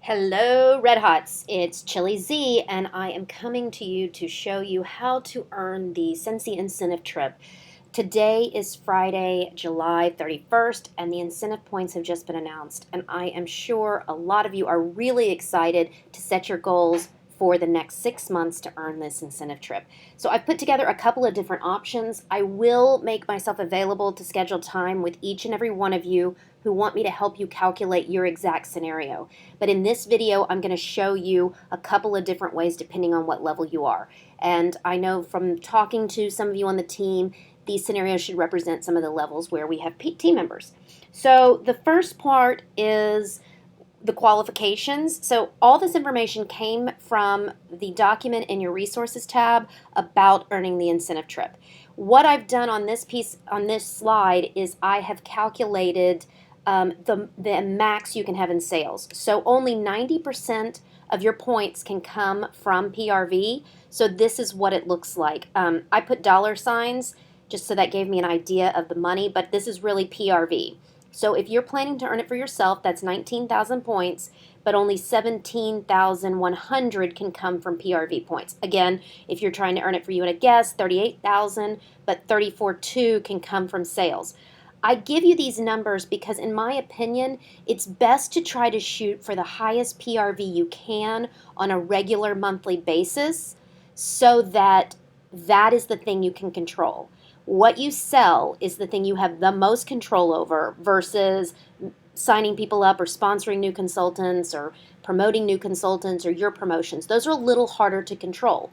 Hello, Red Hots. It's Chili Z, and I am coming to you to show you how to earn the Scentsy Incentive Trip. Today is Friday, July 31st, and the incentive points have just been announced. And I am sure a lot of you are really excited to set your goals for the next 6 months to earn this incentive trip. So I've put together a couple of different options. I will make myself available to schedule time with each and every one of you who want me to help you calculate your exact scenario. But in this video, I'm going to show you a couple of different ways depending on what level you are. And I know from talking to some of you on the team, these scenarios should represent some of the levels where we have team members. So the first part is the qualifications. So all this information came from the document in your resources tab about earning the incentive trip. What I've done on this slide is I have calculated the max you can have in sales. So only 90% of your points can come from PRV. So this is what it looks like. I put dollar signs just so that gave me an idea of the money, but this is really PRV. So if you're planning to earn it for yourself, that's 19,000 points, but only 17,100 can come from PRV points. Again, if you're trying to earn it for you and a guest, 38,000, but 34,200 can come from sales. I give you these numbers because, in my opinion, it's best to try to shoot for the highest PRV you can on a regular monthly basis so that is the thing you can control. What you sell is the thing you have the most control over versus signing people up or sponsoring new consultants or promoting new consultants or your promotions. Those are a little harder to control.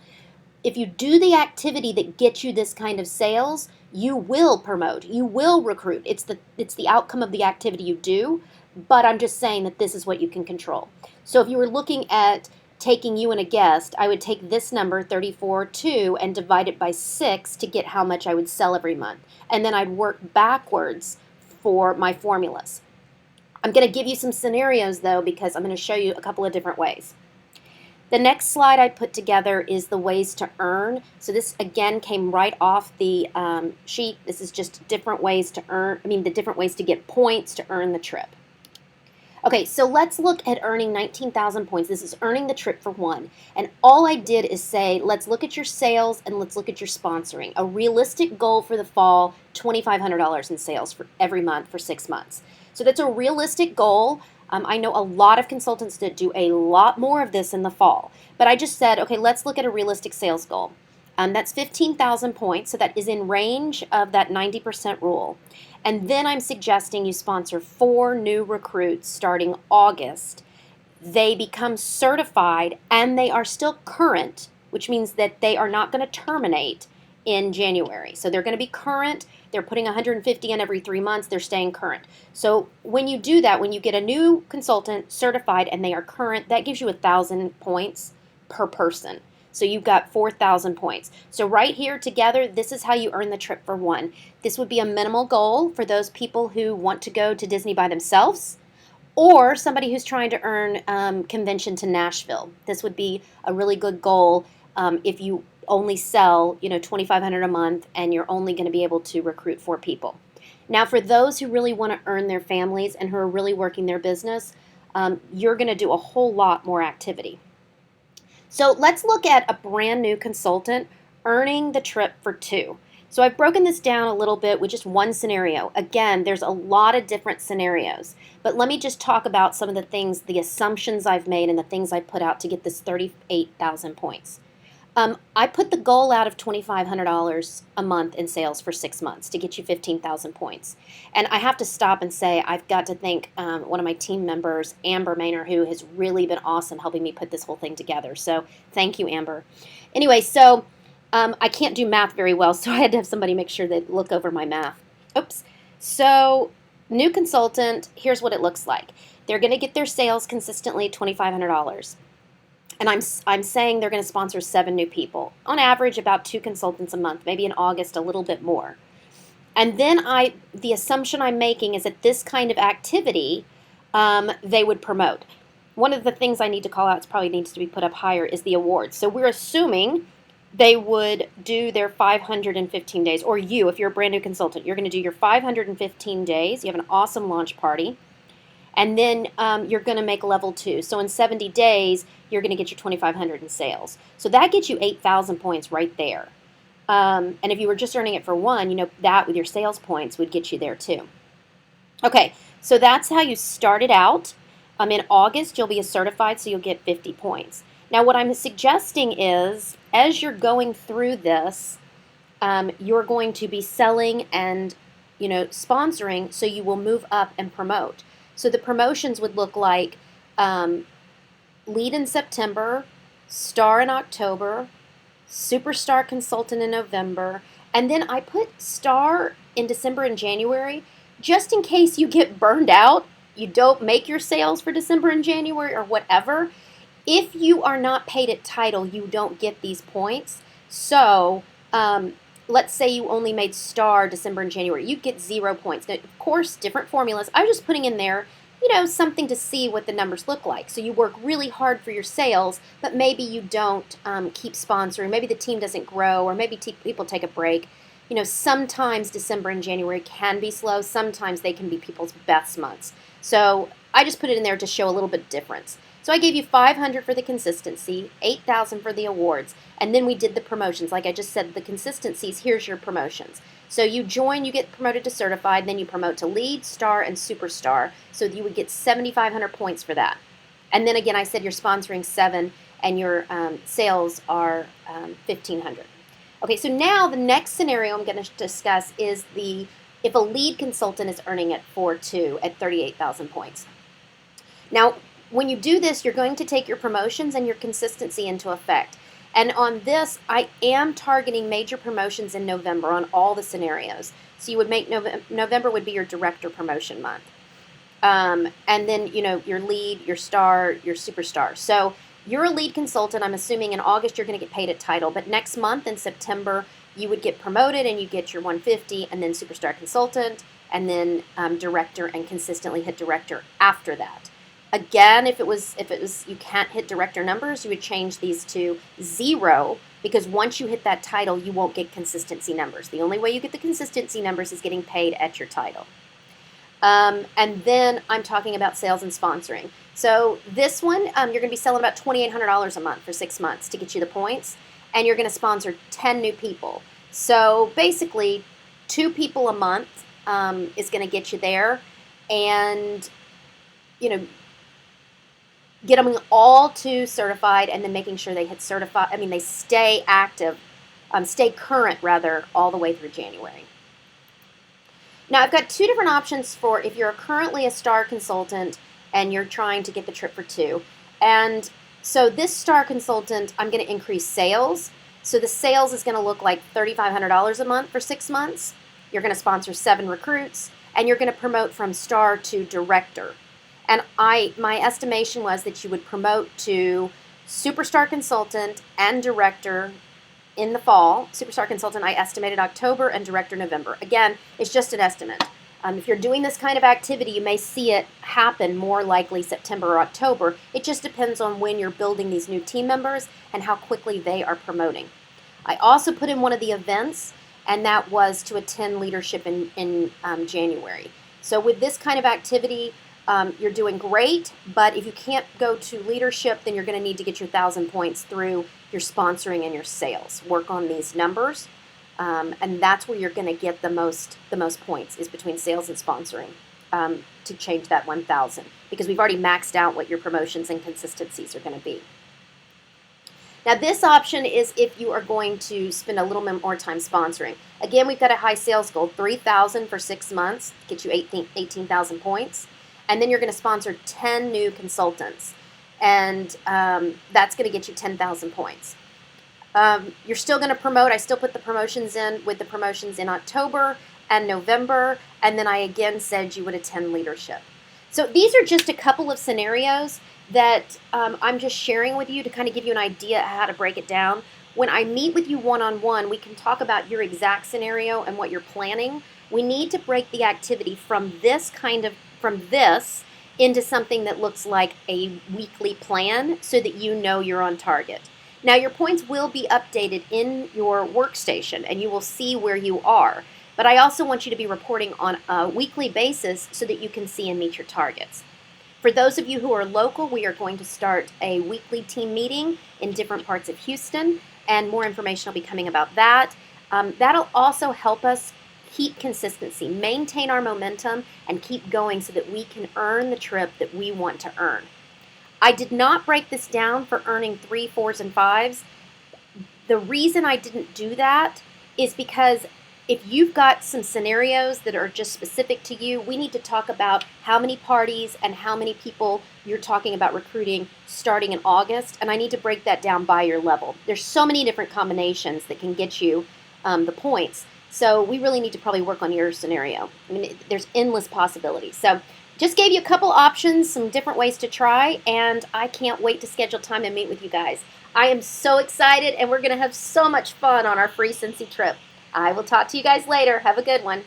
If you do the activity that gets you this kind of sales, you will promote, you will recruit. It's the outcome of the activity you do, but I'm just saying that this is what you can control. So if you were looking at taking you and a guest, I would take this number, 34,200, and divide it by 6 to get how much I would sell every month. And then I'd work backwards for my formulas. I'm going to give you some scenarios, though, because I'm going to show you a couple of different ways. The next slide I put together is the ways to earn. So this, again, came right off the sheet. This is just different ways to earn, the different ways to get points to earn the trip. Okay, so let's look at earning 19,000 points. This is earning the trip for one. And all I did is say, let's look at your sales and let's look at your sponsoring. A realistic goal for the fall, $2,500 in sales for every month for 6 months. So that's a realistic goal. I know a lot of consultants that do a lot more of this in the fall. But I just said, okay, let's look at a realistic sales goal. That's 15,000 points, so that is in range of that 90% rule. And then I'm suggesting you sponsor 4 new recruits starting August. They become certified and they are still current, which means that they are not going to terminate in January. So they're going to be current. They're putting 150 in every 3 months. They're staying current. So when you do that, when you get a new consultant certified and they are current, that gives you 1,000 points per person. So you've got 4,000 points. So right here together, this is how you earn the trip for one. This would be a minimal goal for those people who want to go to Disney by themselves or somebody who's trying to earn convention to Nashville. This would be a really good goal if you only sell, $2,500 a month and you're only going to be able to recruit 4 people. Now, for those who really want to earn their families and who are really working their business, you're going to do a whole lot more activity. So let's look at a brand new consultant earning the trip for 2. So I've broken this down a little bit with just one scenario. Again, there's a lot of different scenarios, but let me just talk about some of the things, the assumptions I've made and the things I put out to get this 38,000 points. I put the goal out of $2,500 a month in sales for 6 months to get you 15,000 points. And I have to stop and say I've got to thank one of my team members, Amber Maynor, who has really been awesome helping me put this whole thing together. So thank you, Amber. Anyway, so I can't do math very well, so I had to have somebody make sure they look over my math. Oops. So new consultant, here's what it looks like. They're going to get their sales consistently $2,500. And I'm saying they're going to sponsor 7 new people. On average, about 2 consultants a month, maybe in August a little bit more. And then the assumption I'm making is that this kind of activity they would promote. One of the things I need to call out, probably needs to be put up higher, is the awards. So we're assuming they would do their 515 days, or you, if you're a brand new consultant, you're going to do your 515 days. You have an awesome launch party. And then you're going to make level 2. So in 70 days, you're going to get your 2,500 in sales. So that gets you 8,000 points right there. And if you were just earning it for 1, that with your sales points would get you there too. Okay, so that's how you start it out. In August, you'll be a certified, so you'll get 50 points. Now, what I'm suggesting is, as you're going through this, you're going to be selling and, sponsoring, so you will move up and promote. So the promotions would look like lead in September, star in October, superstar consultant in November, and then I put star in December and January, just in case you get burned out, you don't make your sales for December and January or whatever. If you are not paid at title, you don't get these points. So let's say you only made star December and January, you get 0 points. Now, of course, different formulas. I was just putting in there, something to see what the numbers look like. So you work really hard for your sales, but maybe you don't keep sponsoring. Maybe the team doesn't grow, or maybe people take a break. Sometimes December and January can be slow. Sometimes they can be people's best months. So I just put it in there to show a little bit of difference. So I gave you 500 for the consistency, 8,000 for the awards, and then we did the promotions. Like I just said, the consistencies, here's your promotions. So you join, you get promoted to certified, then you promote to lead, star, and superstar. So you would get 7,500 points for that. And then again, I said you're sponsoring 7, and your sales are 1,500. Okay, so now the next scenario I'm going to discuss is if a lead consultant is earning at 4.2 at 38,000 points. Now, when you do this, you're going to take your promotions and your consistency into effect. And on this, I am targeting major promotions in November on all the scenarios. So you would make November would be your director promotion month. And then, your lead, your star, your superstar. So you're a lead consultant. I'm assuming in August you're going to get paid at title. But next month in September, you would get promoted and you get your 150, and then superstar consultant, and then director, and consistently hit director after that. Again, if it was you can't hit director numbers, you would change these to 0, because once you hit that title, you won't get consistency numbers. The only way you get the consistency numbers is getting paid at your title. And then I'm talking about sales and sponsoring. So this one, you're going to be selling about $2,800 a month for 6 months to get you the points, and you're going to sponsor 10 new people. So basically, 2 people a month is going to get you there, and get them all to certified, and then making sure they hit certified. They stay active, stay current rather, all the way through January. Now I've got 2 different options for if you're currently a star consultant and you're trying to get the trip for 2. And so this star consultant, I'm going to increase sales. So the sales is going to look like $3,500 a month for 6 months. You're going to sponsor 7 recruits, and you're going to promote from star to director. And my estimation was that you would promote to superstar consultant and director in the fall. Superstar consultant, I estimated October, and director November. Again, it's just an estimate. If you're doing this kind of activity, you may see it happen more likely September or October. It just depends on when you're building these new team members and how quickly they are promoting. I also put in one of the events, and that was to attend leadership in January. So with this kind of activity, you're doing great, but if you can't go to leadership, then you're going to need to get your 1,000 points through your sponsoring and your sales. Work on these numbers, and that's where you're going to get the most points, is between sales and sponsoring, to change that 1,000, because we've already maxed out what your promotions and consistencies are going to be. Now this option is if you are going to spend a little bit more time sponsoring. Again, we've got a high sales goal, 3,000 for 6 months, get you 18,000 points. And then you're going to sponsor 10 new consultants, and that's going to get you 10,000 points. You're still going to promote. I still put the promotions in with the promotions in October and November, and then I again said you would attend leadership. So these are just a couple of scenarios that I'm just sharing with you to kind of give you an idea how to break it down. When I meet with you one-on-one, we can talk about your exact scenario and what you're planning. We need to break the activity from this into something that looks like a weekly plan, so that you know you're on target. Now your points will be updated in your workstation, and you will see where you are. But I also want you to be reporting on a weekly basis so that you can see and meet your targets. For those of you who are local, we are going to start a weekly team meeting in different parts of Houston, and more information will be coming about that. That'll also help us keep consistency, maintain our momentum, and keep going so that we can earn the trip that we want to earn. I did not break this down for earning 3, 4s, and 5s. The reason I didn't do that is because if you've got some scenarios that are just specific to you, we need to talk about how many parties and how many people you're talking about recruiting starting in August, and I need to break that down by your level. There's so many different combinations that can get you the points, so we really need to probably work on your scenario. I mean, there's endless possibilities. So just gave you a couple options, some different ways to try, and I can't wait to schedule time to meet with you guys. I am so excited, and we're going to have so much fun on our free Scentsy trip. I will talk to you guys later. Have a good one.